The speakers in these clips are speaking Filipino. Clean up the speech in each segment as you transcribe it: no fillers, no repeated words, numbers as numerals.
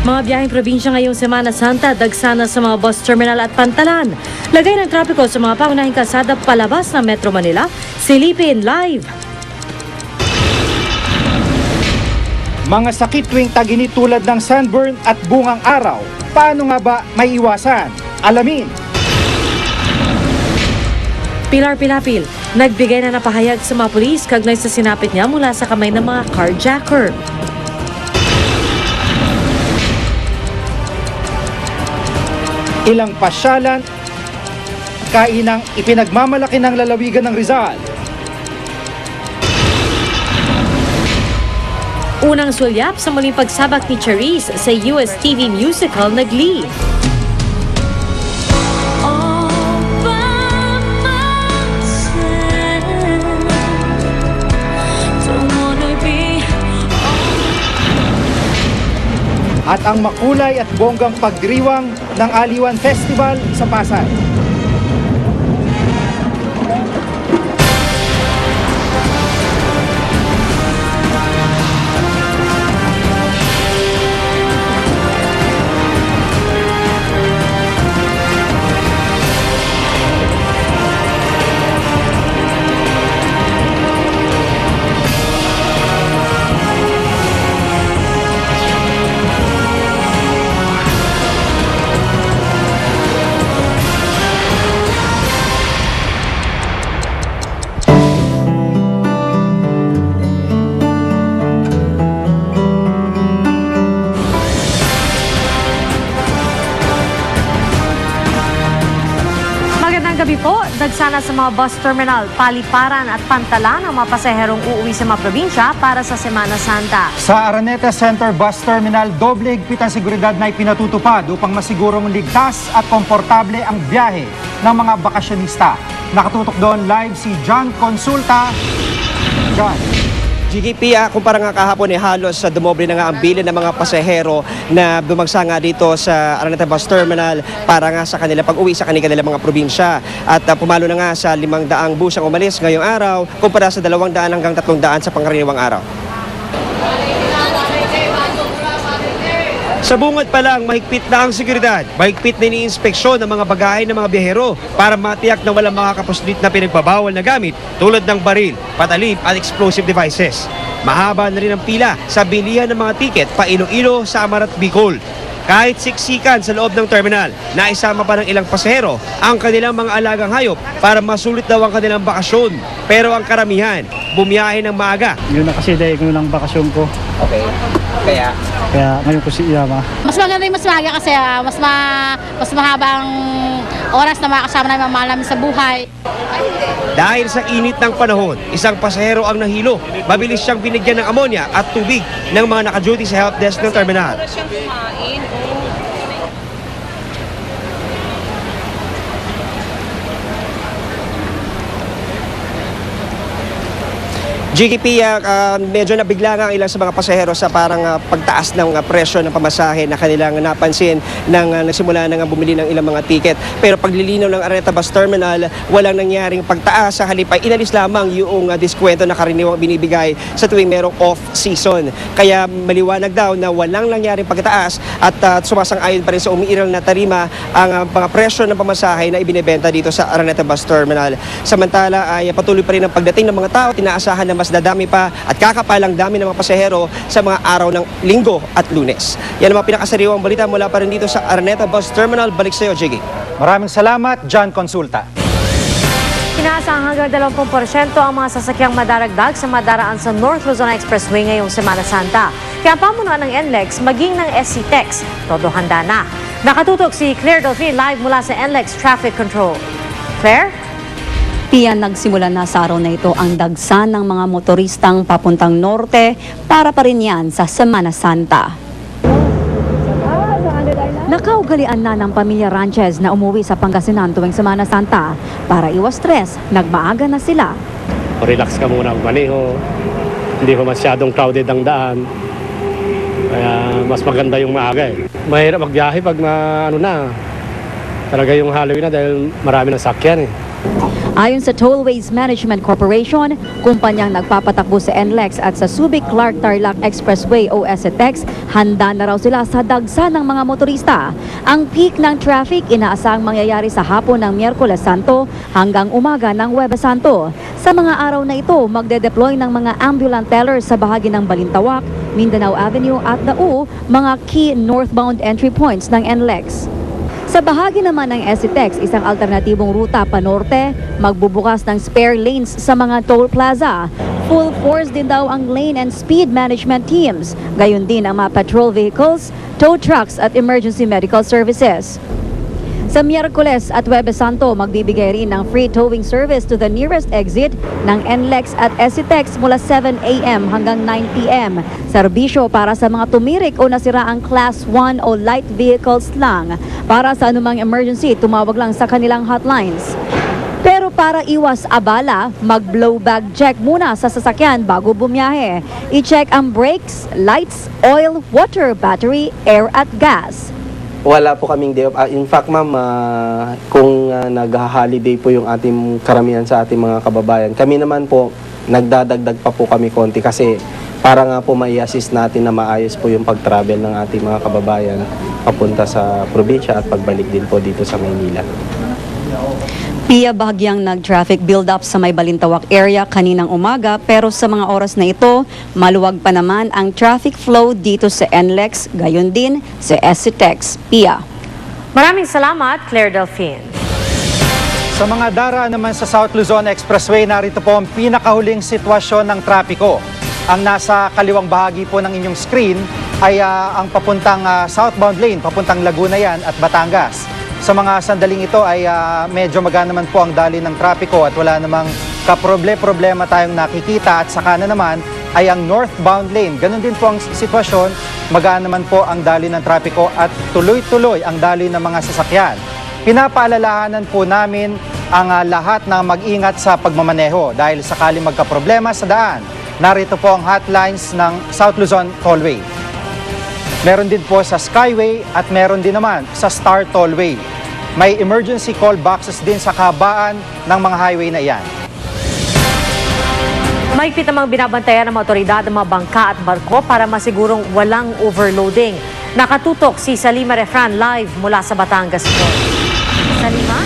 Mga biyaheng probinsya ngayong Semana Santa, dagsana sa mga bus terminal at pantalan. Lagay ng trapiko sa mga pangunahing kalsada palabas ng Metro Manila, silipin live. Mga sakit tuwing tag-init tulad ng sunburn at bungang araw, paano nga ba may iwasan? Alamin! Pilar Pilapil, nagbigay na napahayag sa mga pulis kaugnay sa sinapit niya mula sa kamay ng mga carjacker. Ilang pasyalan, kainang ipinagmamalaki ng lalawigan ng Rizal. Unang sulyap sa muling pagsabak ni Charisse sa US TV musical na Glee. At ang makulay at bonggang pagdiriwang ng Aliwan Festival sa Pasay. Gabi po, dagsana sa mga bus terminal, paliparan at pantalan ang mga pasaherong uuwi sa mga probinsya para sa Semana Santa. Sa Araneta Center Bus Terminal, doble higpit ang seguridad na ipinatutupad upang masigurong ligtas at komportable ang biyahe ng mga bakasyonista. Nakatutok doon live si John Consulta. John. GGP, kumpara nga kahapon halos dumoble na nga ang bilang ng mga pasahero na bumagsa nga dito sa Araneta Bus Terminal para nga sa kanila pag-uwi sa kanilang mga probinsya. At pumalo na nga sa 500 bus ang umalis ngayong araw kumpara sa 200 hanggang 300 sa pangkaraniwang araw. Sa bungad pa lang, mahigpit na ang seguridad. Mahigpit na iniinspeksyon ng mga bagahe ng mga biyahero para matiyak na walang mga kapuslit na pinagbabawal na gamit tulad ng baril, patalim at explosive devices. Mahaba na rin ang pila sa bilihan ng mga tiket pa Iloilo sa Amarat, Bicol. Kahit siksikan sa loob ng terminal, naisama pa ng ilang pasahero ang kanilang mga alagang hayop para masulit daw ang kanilang bakasyon. Pero ang karamihan, bumiyahe ng maaga. Yun na kasi dahil yun ang bakasyon ko. Okay. Kaya ngayon ko si Iyama. Mas maganda yung mas maaga kasi mas mahabang oras na makakasama na yung mahal namin sa buhay. Dahil sa init ng panahon, isang pasahero ang nahilo. Mabilis siyang binigyan ng ammonia at tubig ng mga naka-duty sa help desk ng terminal. GGP, medyo nabigla nga ilang sa mga pasahero sa parang pagtaas ng presyo ng pamasahe na kanilang napansin nang nagsimula na nga bumili ng ilang mga tiket. Pero paglilinaw ng Araneta Bus Terminal, walang nangyaring pagtaas. Sa halip ay inalis lamang yung diskwento na karaniwang binibigay sa tuwing merong off-season. Kaya maliwanag daw na walang nangyaring pagtaas at sumasang-ayon pa rin sa umiiral na tarima ang mga presyo ng pamasahe na ibinebenta dito sa Araneta Bus Terminal. Samantala ay patuloy pa rin ang pagdating ng mga tao. Tinaasahan na mas dadami pa at kakapalang dami ng mga pasahero sa mga araw ng Linggo at Lunes. Yan ang mga pinakasariwang balita mula pa rin dito sa Araneta Bus Terminal. Balik sa iyo, Jiggy. Maraming salamat, John Consulta. Inaasahang hanggang 20% ang mga sasakyang madaragdag sa madaraan sa North Luzon Expressway ngayong Semana Santa. Kaya ang pamunuan ng NLEX maging ng SCTEX, todo handa na. Nakatutok si Claire Delphine live mula sa NLEX Traffic Control. Claire? Tiyan nagsimula na sa araw na ito ang dagsan ng mga motoristang papuntang norte para pa rin yan sa Semana Santa. Nakaugalian na ng pamilya Ranchez na umuwi sa Pangasinan tuwing Semana Santa. Para iwas stress, nagmaaga na sila. Relax ka muna ang maneho. Hindi ko masyadong crowded ang daan. Kaya mas maganda yung maaga eh. Mahirap magbiyahe pag talaga yung Halloween na dahil marami ng sakyan eh. Ayon sa Tollways Management Corporation, kumpanyang nagpapatakbo sa NLEX at sa Subic-Clark-Tarlac Expressway o SETEX, handa na raw sila sa dagsa ng mga motorista. Ang peak ng traffic inaasang mangyayari sa hapon ng Miyerkules Santo hanggang umaga ng Huwebes Santo. Sa mga araw na ito, magde-deploy ng mga ambulant tellers sa bahagi ng Balintawak, Mindanao Avenue at Dao, mga key northbound entry points ng NLEX. Sa bahagi naman ng SETEX, isang alternatibong ruta panorte, magbubukas ng spare lanes sa mga toll plaza. Full force din daw ang lane and speed management teams. Gayon din ang mga patrol vehicles, tow trucks at emergency medical services. Sa Miyerkules at Huwebes Santo, magbibigay rin ng free towing service to the nearest exit ng NLEX at SETEX mula 7 a.m. hanggang 9 p.m. Serbisyo para sa mga tumirik o nasiraang Class 1 o light vehicles lang. Para sa anumang emergency, tumawag lang sa kanilang hotlines. Pero para iwas abala, mag-blow bag check muna sa sasakyan bago bumiyahe. I-check ang brakes, lights, oil, water, battery, air at gas. Wala po kaming day off. In fact, ma'am, kung nag-holiday po yung ating karamihan sa ating mga kababayan, kami naman po, nagdadagdag pa po kami konti kasi para nga po mai-assist natin na maayos po yung pag-travel ng ating mga kababayan papunta sa probinsya at pagbalik din po dito sa Maynila. Pia, bahagyang nag-traffic build-up sa may Balintawak area kaninang umaga pero sa mga oras na ito, maluwag pa naman ang traffic flow dito sa NLEX, gayon din sa SETEX. Pia. Maraming salamat, Claire Delphine. Sa mga daraan naman sa South Luzon Expressway, narito po ang pinakahuling sitwasyon ng trapiko. Ang nasa kaliwang bahagi po ng inyong screen ay ang papuntang southbound lane, papuntang Laguna yan at Batangas. Sa mga sandaling ito ay medyo magaan naman po ang daloy ng trapiko at wala namang kaproblema tayong nakikita at saka na naman ay ang northbound lane. Ganon din po ang sitwasyon, magaan naman po ang daloy ng trapiko at tuloy-tuloy ang daloy ng mga sasakyan. Pinapaalalahanan po namin ang lahat na mag-ingat sa pagmamaneho dahil sakaling magkaproblema sa daan. Narito po ang hotlines ng South Luzon Tollway. Meron din po sa Skyway at meron din naman sa Star Tollway. May emergency call boxes din sa kabaan ng mga highway na iyan. Mahigpit namang binabantayan ng mga otoridad ng mga bangka at barko para masigurong walang overloading. Nakatutok si Salima Refran live mula sa Batangas Port. Salima?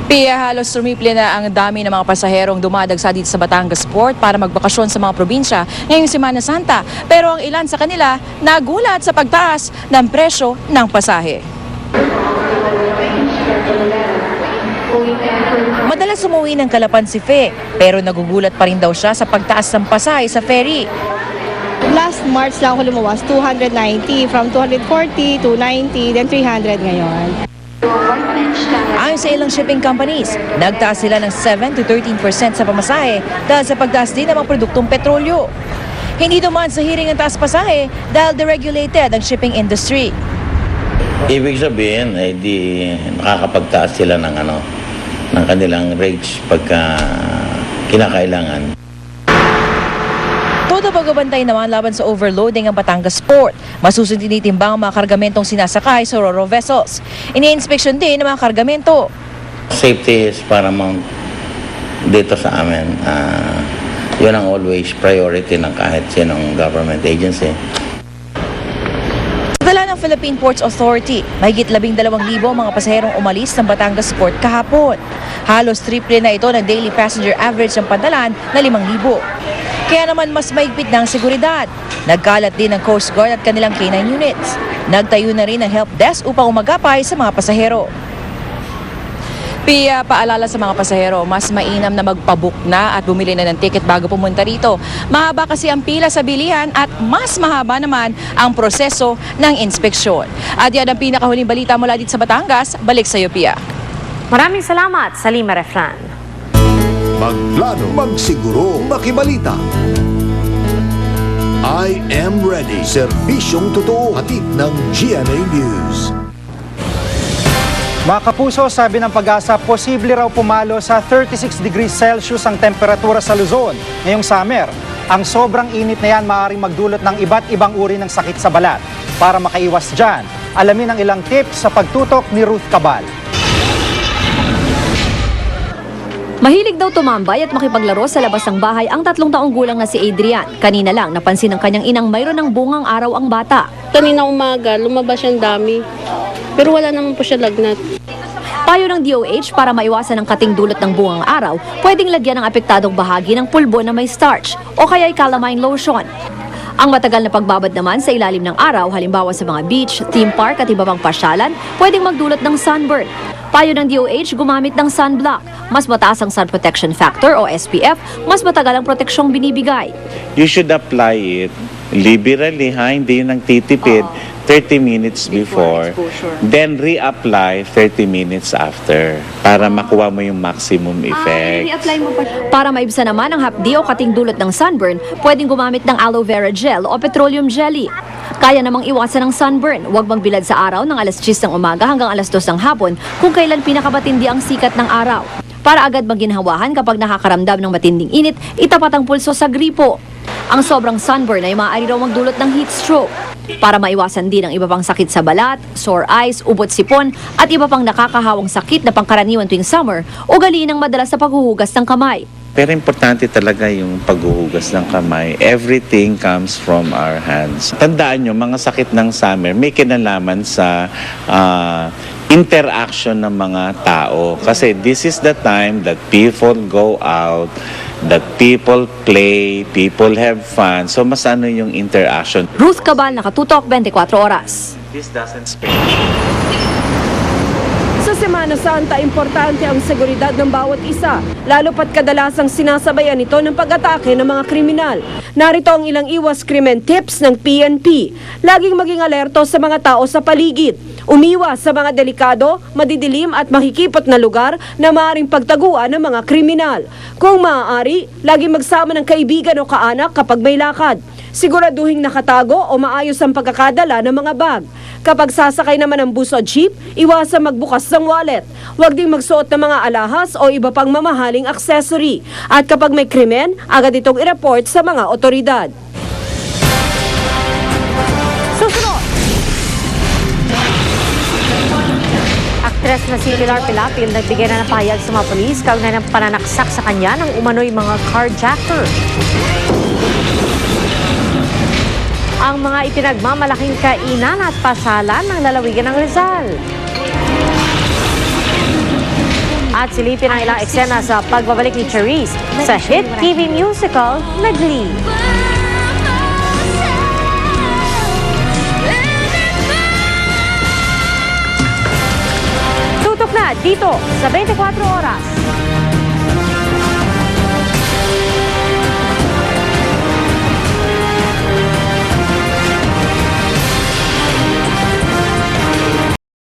Pia, halos sumiple na ang dami ng mga pasaherong dumadagsa dito sa Batangas Port para magbakasyon sa mga probinsya ngayong Semana Santa. Pero ang ilan sa kanila nagulat sa pagtaas ng presyo ng pasahe. Madalas umuwi ng Calapan si Fe, pero nagugulat pa rin daw siya sa pagtaas ng pasahe sa ferry. Last March lang ako lumuwas, 290. From 240 to 90, then 300 ngayon. Ayon sa ilang shipping companies, nagtaas sila ng 7 to 13% sa pamasahe dahil sa pagtaas din ng mga produktong petrolyo. Hindi dumaan sa hearing ang taas pasahe dahil deregulated ang shipping industry. Ibig sabihin, di nakakapagtaas sila ng ng kanilang rates pagka kinakailangan. Todo pagbabantay naman laban sa overloading ang Batangas Port. Masusing tinitimbang ang mga kargamentong sinasakay sa ro-ro vessels. Ini-inspeksyon din ang mga kargamento. Safety is paramount dito sa amin. Yun ang always priority ng kahit sinong government agency. Dala ng Philippine Ports Authority, mahigit 12,000 mga pasaherong umalis ng Batangas Port kahapon. Halos triple na ito ng daily passenger average ng padalan na 5,000. Kaya naman mas mahigpit ng seguridad. Nagkalat din ng Coast Guard at kanilang K9 units. Nagtayo na rin ng help desk upang umagapay sa mga pasahero. Pia, paalala sa mga pasahero, mas mainam na magpabook na at bumili na ng ticket bago pumunta rito. Mahaba kasi ang pila sa bilihan at mas mahaba naman ang proseso ng inspeksyon. At yan ang pinakahuling balita mula dito sa Batangas. Balik sa iyo, Pia. Maraming salamat, Salima Refran. Magplano, magsiguro, makibalita. I am ready. Serbisyong totoo, hatid ng GMA News. Mga kapuso, sabi ng Pag-asa, posible raw pumalo sa 36 degrees Celsius ang temperatura sa Luzon ngayong summer. Ang sobrang init na yan maaaring magdulot ng iba't ibang uri ng sakit sa balat. Para makaiwas dyan, alamin ang ilang tips sa pagtutok ni Ruth Cabal. Mahilig daw tumambay at makipaglaro sa labas ng bahay ang 3 taong gulang na si Adrian. Kanina lang napansin ng kanyang inang mayroon ng bungang araw ang bata. Kanina umaga, lumabas siyang dami. Pero wala naman po siya lagnat. Payo ng DOH para maiwasan ang kating dulot ng bungang araw, pwedeng lagyan ng apektadong bahagi ng pulbo na may starch o kaya'y calamine lotion. Ang matagal na pagbabad naman sa ilalim ng araw, halimbawa sa mga beach, theme park at iba pang pasyalan, pwedeng magdulot ng sunburn. Payo ng DOH gumamit ng sunblock. Mas mataas ang sun protection factor o SPF, mas matagal ang proteksyong binibigay. You should apply it liberally, hindi yun ang titipid. 30 minutes before, then reapply 30 minutes after para makuha mo yung maximum effect. Para maibsan naman ang hapdi o kating dulot ng sunburn, pwedeng gumamit ng aloe vera gel o petroleum jelly. Kaya namang iwasan ng sunburn. Huwag magbilad sa araw ng alas 10 ng umaga hanggang alas 2 ng hapon kung kailan pinakamatindi ang sikat ng araw. Para agad maginhawahan kapag nakakaramdam ng matinding init, itapat ang pulso sa gripo. Ang sobrang sunburn ay maaari raw magdulot ng heat stroke. Para maiwasan din ang iba pang sakit sa balat, sore eyes, ubot sipon, at iba pang nakakahawang sakit na pangkaraniwan tuwing summer, ugaliin ang madalas sa paghuhugas ng kamay. Pero importante talaga yung paghuhugas ng kamay. Everything comes from our hands. Tandaan nyo, mga sakit ng summer, may kinalaman sa interaction ng mga tao. Kasi this is the time that people go out, that people play, people have fun. So mas ano yung interaction. Ruth Cabal, Nakatutok, 24 Oras. This doesn't spend. Sa Semana Santa, importante ang seguridad ng bawat isa, lalo pat kadalasang sinasabayan ito ng pag-atake ng mga kriminal. Narito ang ilang iwas krimen tips ng PNP. Laging maging alerto sa mga tao sa paligid. Umiwas sa mga delikado, madidilim at makikipot na lugar na maaaring pagtaguan ng mga kriminal. Kung maaari, laging magsama ng kaibigan o kaanak kapag may lakad. Siguraduhing nakatago o maayos ang pagkakadala ng mga bag. Kapag sasakay naman ng bus o jeep, iwasan magbukas ng wallet. Huwag ding magsuot ng mga alahas o iba pang mamahaling accessory. At kapag may krimen, agad itong i-report sa mga otoridad. Susunod! Aktres na si Pilar Pilapil nagbigay na ng pahayag sa mga polis kaugnay ng pananaksak sa kanya ng umano'y mga carjacker. Ang mga ipinagmamalaking kainan at pasalan ng lalawigan ng Rizal. At silipin ang ilang eksena sa pagbabalik ni Charisse sa hit TV musical na Glee. Tutok na dito sa 24 Oras.